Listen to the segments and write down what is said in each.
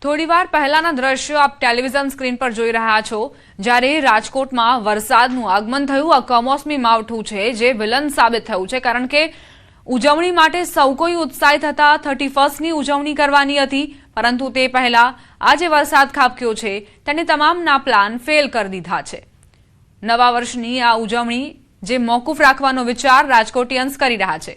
થોડીવાર પહેલાના દ્રશ્યો આપ ટેલિવિઝન સ્ક્રીન પર જોઈ રહ્યા છો જ્યારે રાજકોટમાં વરસાદનું આગમન થયું। આ કમોસમી માવઠું છે જે વિલન સાબિત થયું છે કારણ કે ઉજવણી માટે સૌ કોઈ ઉત્સાહિત હતા। 31st ની ઉજવણી કરવાની હતી પરંતુ તે પહેલા આજે વરસાદ ખાબક્યો છે તેને તમામના પ્લાન ફેલ કરી દીધા છે। નવા વર્ષની આ ઉજવણી જે મોકૂફ રાખવાનો વિચાર રાજકોટિયન્સ કરી રહ્યા છે।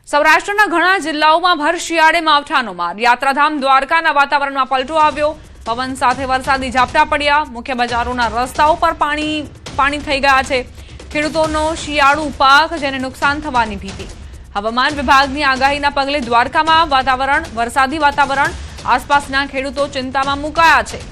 સૌરાષ્ટ્રના ઘણા જિલ્લાઓમાં ભર શિયાળે માવઠાનો માર। યાત્રાધામ દ્વારકાના વાતાવરણમાં પલટો આવ્યો। પવન સાથે વરસાદી ઝાપટા પડ્યા। મુખ્ય બજારોના રસ્તાઓ પર પાણી થઈ ગયા છે। ખેડૂતોનો શિયાળુ પાક જેને નુકસાન થવાની ભીતિ। હવામાન વિભાગની આગાહીના પગલે દ્વારકામાં વરસાદી વાતાવરણ। આસપાસના ખેડૂતો ચિંતામાં મુકાયા છે।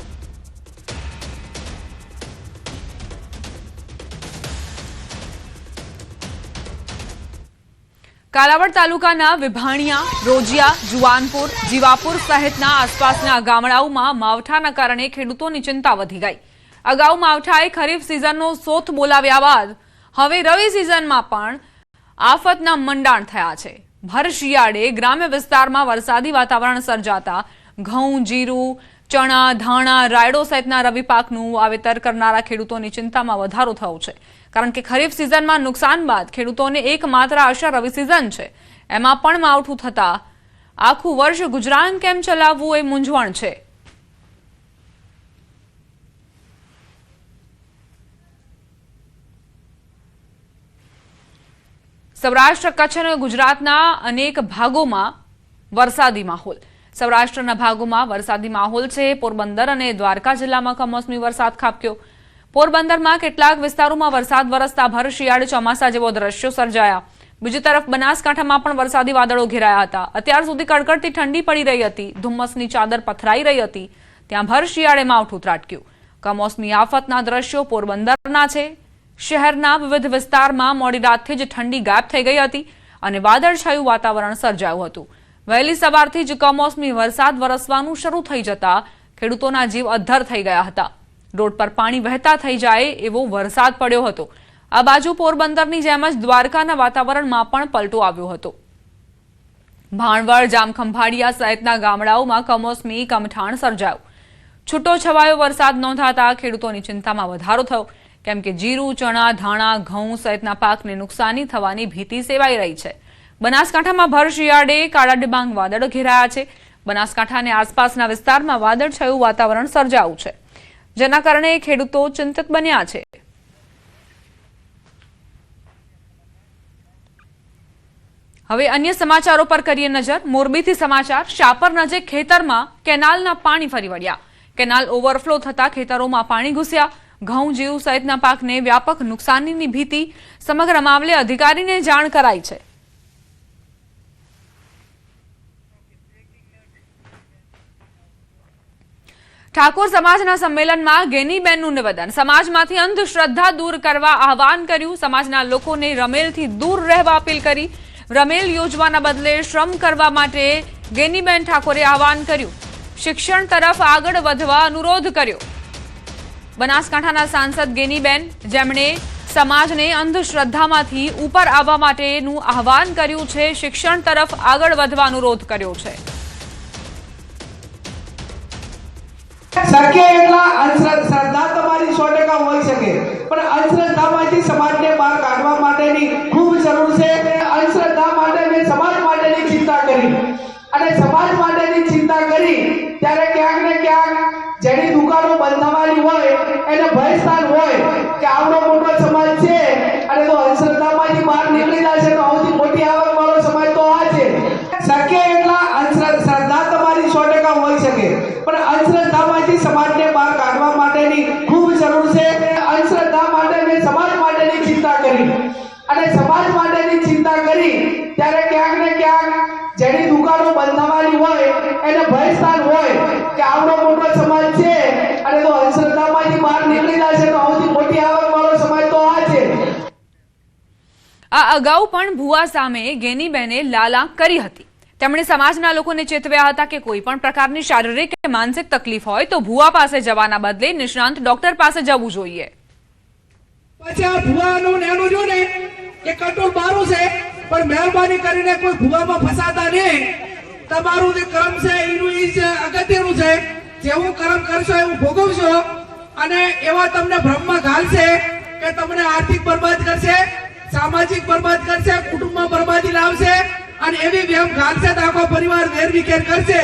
કાલાવડ તાલુકાના વિભાણિયા, રોજિયા, જુવાનપુર, જીવાપુર સહિતના આસપાસના ગામડાઓમાં માવઠાના કારણે ખેડૂતોની ચિંતા વધી ગઈ। અગાઉ માવઠાએ ખરીફ સિઝનનો સોથ બોલાવ્યા બાદ હવે રવિ સિઝનમાં પણ આફતના મંડાણ થયા છે। ભર શિયાળે ગ્રામ્ય વિસ્તારમાં વરસાદી વાતાવરણ સર્જાતા ઘઉં, જીરું, ચણા, ધાણા, રાયડો સહિતના રવિ પાકનું વાવેતર કરનારા ખેડૂતોની ચિંતામાં વધારો થયો છે કારણ કે ખરીફ સિઝનમાં નુકસાન બાદ ખેડૂતોને એકમાત્ર આશા રવિ સિઝન છે। એમાં પણ માવઠું થતા આખું વર્ષ ગુજરાન કેમ ચલાવવું એ મૂંઝવણ છે। સૌરાષ્ટ્ર, કચ્છ અને ગુજરાતના અનેક ભાગોમાં વરસાદી માહોલ। સૌરાષ્ટ્રના ભાગોમાં વરસાદી માહોલ છે। પોરબંદર અને દ્વારકા જિલ્લામાં કમોસમી વરસાદ ખાબક્યો। પોરબંદરમાં કેટલાક વિસ્તારોમાં વરસાદ વરસતા ભર શિયાળે ચોમાસા જેવો દ્રશ્યો સર્જાયા। બીજી તરફ બનાસકાંઠામાં પણ વરસાદી વાદળો ઘેરાયા હતા। અત્યાર સુધી કડકડતી ઠંડી પડી રહી હતી। ધુમ્મસની ચાદર પથરાઈ રહી હતી ત્યાં ભર શિયાળે માવઠું ત્રાટક્યું। કમોસમી આફતના દ્રશ્યો પોરબંદરના છે। શહેરના વિવિધ વિસ્તારમાં મોડી રાતથી જ ઠંડી ગાયબ થઈ ગઈ હતી અને વાદળછાયું વાતાવરણ સર્જાયું હતું। વહેલી સવારથી જ કમોસમી વરસાદ વરસવાનું શરૂ થઈ જતા ખેડૂતોના જીવ અદ્ધર થઈ ગયા હતા। રોડ પર પાણી વહેતા થઈ જાય એવો વરસાદ પડ્યો હતો। આ બાજુ પોરબંદરની જેમ જ દ્વારકાના વાતાવરણમાં પણ પલટો આવ્યો હતો। ભાણવડ, જામખંભાળિયા સહિતના ગામડાઓમાં કમોસમી કમઠાણ સર્જાયું। છૂટો છવાયો વરસાદ નોંધાતા ખેડૂતોની ચિંતામાં વધારો થયો કેમ કે જીરું, ચણા, ધાણા, ઘઉં સહિતના પાકને નુકસાની થવાની ભીતિ સેવાઈ રહી છે। બનાસકાંઠામાં ભર શિયાળે કાળા ડિબાંગ વાદળો ઘેરાયા છે। બનાસકાંઠા અને આસપાસના વિસ્તારમાં વાદળછાયું વાતાવરણ સર્જાયું છે જેના કારણે ખેડૂતો ચિંતિત બન્યા છે। હવે અન્ય સમાચારો પર કરીએ નજર। મોરબીથી સમાચાર। શાપર નજીક ખેતરમાં કેનાલના પાણી ફરી વળ્યા। કેનાલ ઓવરફ્લો થતા ખેતરોમાં પાણી ઘૂસ્યા। ઘઉં, જીરું સહિતના પાકને વ્યાપક નુકસાનીની ભીતિ। સમગ્ર મામલે અધિકારીને જાણ કરાઈ છે। ઠાકોર સમાજના સંમેલનમાં ગેનીબેનનું નિવેદન। સમાજમાંથી અંધશ્રદ્ધા દૂર કરવા આહવાન કર્યું। સમાજના લોકોને રમેલથી દૂર રહેવા અપીલ કરી। રમેલ યોજવાના બદલે શ્રમ કરવા માટે ગેનીબેન ઠાકોરે આહવાન કર્યું। શિક્ષણ તરફ આગળ વધવા અનુરોધ કર્યો। બનાસકાંઠાના સાંસદ ગેનીબેન જેમણે સમાજને અંધશ્રદ્ધામાંથી ઉપર આવવા માટેનું આહવાન કર્યું છે। શિક્ષણ તરફ આગળ વધવા અનુરોધ કર્યો છે। શક્ય એટલા અંધશ્રદ્ધા તમારી 100% હોઈ શકે પણ અંધશ્રદ્ધામાંથી સમાજને બહાર કાઢવા માટેની ખૂબ જરૂર છે। અંધશ્રદ્ધા માટે મેં સમાજ માટેની ચિંતા કરી અને સમાજ માટેની ચિંતા કરી ત્યારે ક્યાંક ને ક્યાંક જેની દુકાનો બંધ થવાની હોય એને ભયસ્થાન હોય કે આવડો મોટો સમાજ છે અને તો અંધશ્રદ્ધામાંથી બહાર નીકળી જશે તો સૌથી મોટી આવક વાળો સમાજ તો આ છે। શક્ય એટલા અંધશ્રદ્ધા તમારી 100% હોઈ શકે પણ અંધશ્રદ્ધામાંથી સમાજને બહાર કાઢવા માટેની ખૂબ જરૂર છે। અંધશ્રદ્ધા માટે મેં સમાજ માટેની ચિંતા કરી અને સમાજ માટેની ચિંતા કરી ત્યારે ક્યાંક ને ક્યાંક જેની દુકાનો બંધ થવાની હોય એને ભયસ્થાન હોય કે આવડો મોટો સમાજ છે અને તો અંધશ્રદ્ધામાંથી બહાર નીકળી જશે તો સૌથી મોટી આવક વાળો સમાજ તો આ છે। આ અગાઉ પણ ભુવા સામે ગેનીબેને લાલા કરી હતી। તેમણે સમાજના લોકોને ચેતવ્યા હતા કે કોઈ પણ પ્રકારની શારીરિક કે માનસિક તકલીફ હોય તો ભુવા પાસે જવાના બદલે નિષ્ણાંત ડોક્ટર પાસે જવું જોઈએ। પછી આ ભુવાનું નેનું જો ને એ કંટ્રોલ બારું છે પણ મહેરબાની કરીને કોઈ ભુવામાં ફસાતા નહીં। તમારું જે કર્મ છે એનું અગત્યનું છે। જેવું કર્મ કરશો એવું ભોગવશો અને એવા તમને ભ્રમમાં ઘાલશે કે તમને આર્થિક બરબાદ કરશે, સામાજિક બરબાદ કરશે, કુટુંબમાં બરબાદી લાવશે અને એવી વ્યામ ઘાલશે તો આખો પરિવાર વેરવિખેર કરશે.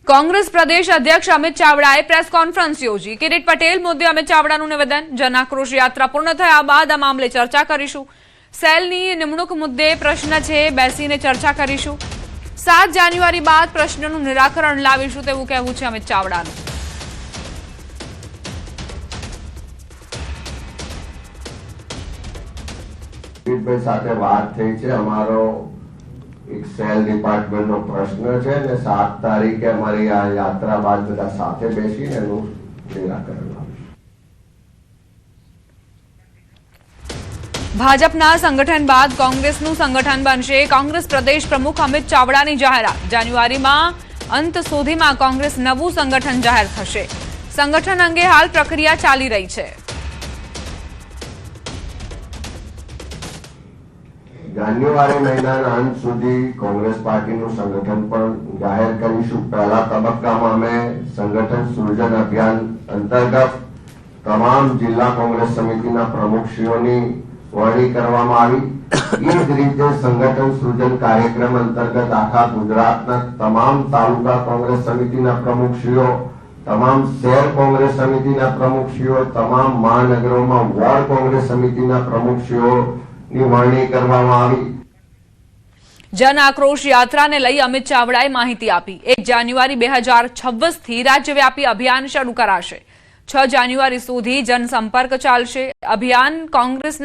કોંગ્રેસ પ્રદેશ અધ્યક્ષ અમિત ચાવડાએ પ્રેસ કોન્ફરન્સ યોજી. કિરીટ પટેલ મુદ્દે અમિત ચાવડાનું નિવેદન. જન આક્રોશ યાત્રા પૂર્ણ થયા બાદ આ મામલે ચર્ચા કરીશું. સેલની નિમણૂક મુદ્દે પ્રશ્ન છે, બેસીને ચર્ચા કરીશું. 7 જાન્યુઆરી બાદ પ્રશ્નનું નિરાકરણ લાવીશું તેવું કહેવું છે અમિત ચાવડાનું. કિરીટભાઈ સાથે વાત થઈ છે. અમારો એક સેલ ડિપાર્ટમેન્ટનો પ્રશ્ન છે ને 7 તારીખે અમારી આ યાત્રા બાદ બધા સાથે બેસીને એનું નિરાકરણ લાવીશું. ભાજપના સંગઠન બાદ કોંગ્રેસનું સંગઠન બનશે. કોંગ્રેસ પ્રદેશ પ્રમુખ અમિત ચાવડાની જાહેરાત. જાન્યુઆરીમાં અંત સુધીમાં કોંગ્રેસ નવું સંગઠન જાહેર થશે. સંગઠન અંગે હાલ પ્રક્રિયા ચાલી રહી છે. જાન્યુઆરી મહિનાના અંત સુધી કોંગ્રેસ પાર્ટીનું સંગઠન પણ જાહેર કરીશું. પહેલા તબક્કામાં અમે સંગઠન સૃજન અભિયાન અંતર્ગત તમામ જિલ્લા કોંગ્રેસ સમિતિના પ્રમુખશ્રીઓની વરણી કરવામાં આવી. એ જ રીતે સંગઠન સૃજન કાર્યક્રમ અંતર્ગત આખા ગુજરાતના તમામ તાલુકા કોંગ્રેસ સમિતિના પ્રમુખશ્રીઓ, તમામ શહેર કોંગ્રેસ સમિતિના પ્રમુખશ્રીઓ, તમામ મહાનગરોમાં વોર્ડ કોંગ્રેસ સમિતિના પ્રમુખશ્રીઓની વરણી કરવામાં આવી. જન આક્રોશ યાત્રાને લઈ અમિત ચાવડાએ માહિતી આપી. 1 જાન્યુઆરી 2026 થી રાજ્યવ્યાપી અભિયાન શરૂ કરાશે. 6 જાન્યુઆરી સુધી જનસંપર્ક ચાલશે. અભિયાન કોંગ્રેસના